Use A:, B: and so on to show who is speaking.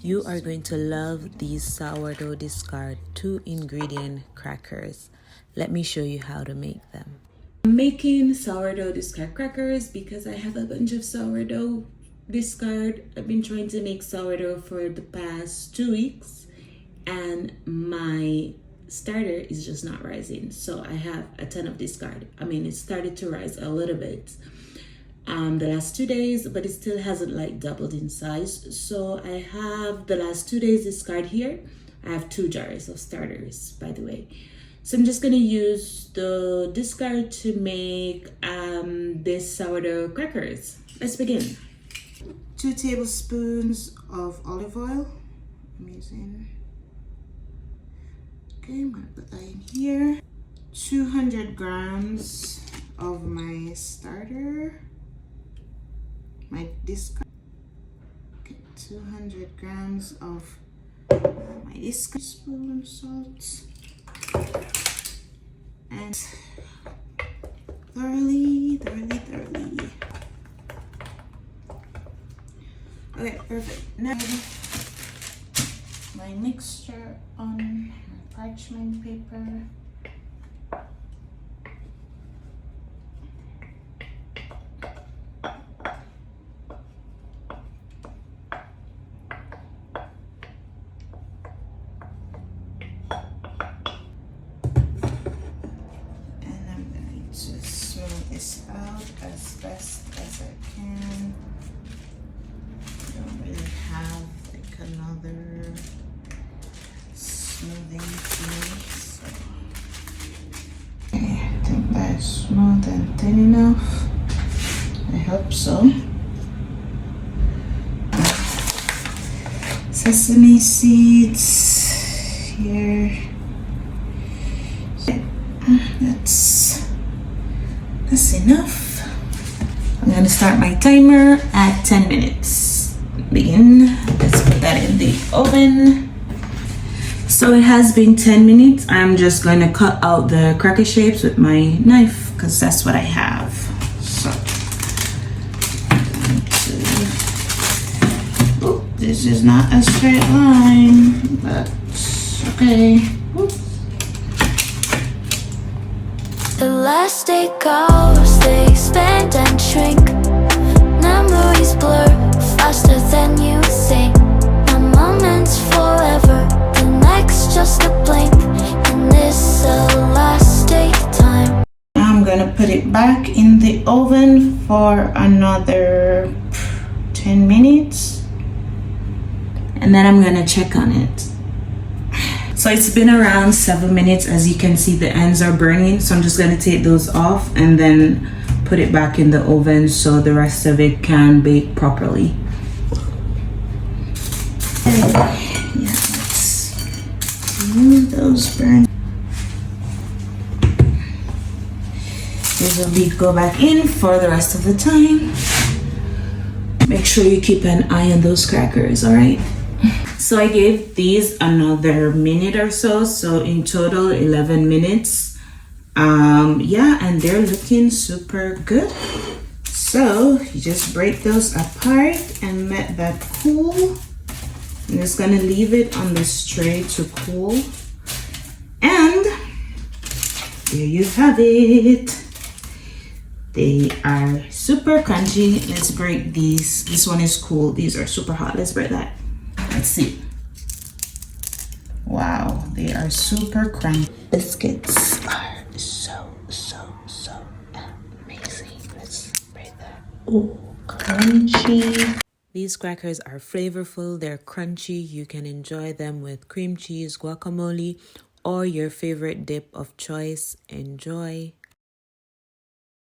A: You are going to love these sourdough discard 2-ingredient crackers. Let me show you how to make them. I'm making sourdough discard crackers because I have a bunch of sourdough discard. I've been trying to make sourdough for the past 2 weeks and my starter is just not rising. So I have a ton of discard. I mean, it started to rise a little bit the last 2 days, but it still hasn't like doubled in size. So I have the last 2 days discard here. I have 2 jars of starters, by the way. So I'm just gonna use the discard to make this sourdough crackers. Let's begin. 2 tablespoons of olive oil. I'm using. Okay, I'm gonna put that in here. 200 grams of my starter. My discard. Okay, 200 grams of my discard. Spoon of salt. And thoroughly. Okay, perfect. Now my mixture on parchment paper. This out as best as I can. I don't really have like another smoothing thing, so okay, I think that's smooth and thin enough. I hope so. Sesame seeds here. That's enough. I'm gonna start my timer at 10 minutes. Begin. Let's put that in the oven. So it has been 10 minutes. I'm just gonna cut out the cracker shapes with my knife because that's what I have. So oh, this is not a straight line, but okay. Oops.
B: The last day goes, they expand and shrink. Memories blur faster than you think. One moment's forever, the next just a blink. And this the last day time.
A: I'm gonna put it back in the oven for another 10 minutes. And then I'm gonna check on it. So it's been around 7 minutes. As you can see, the ends are burning. So I'm just gonna take those off and then put it back in the oven so the rest of it can bake properly. Yeah, let's remove those burn. These will go back in for the rest of the time. Make sure you keep an eye on those crackers, all right? So I gave these another minute or so. So in total, 11 minutes. Yeah, and they're looking super good. So you just break those apart and let that cool. I'm just gonna leave it on this tray to cool. And there you have it. They are super crunchy. Let's break these. This one is cool. These are super hot. Let's break that. Let's see. Wow, they are super crunchy. Biscuits are so amazing. Let's break that. Oh, crunchy. These crackers are flavorful. They're crunchy. You can enjoy them with cream cheese, guacamole, or your favorite dip of choice. Enjoy.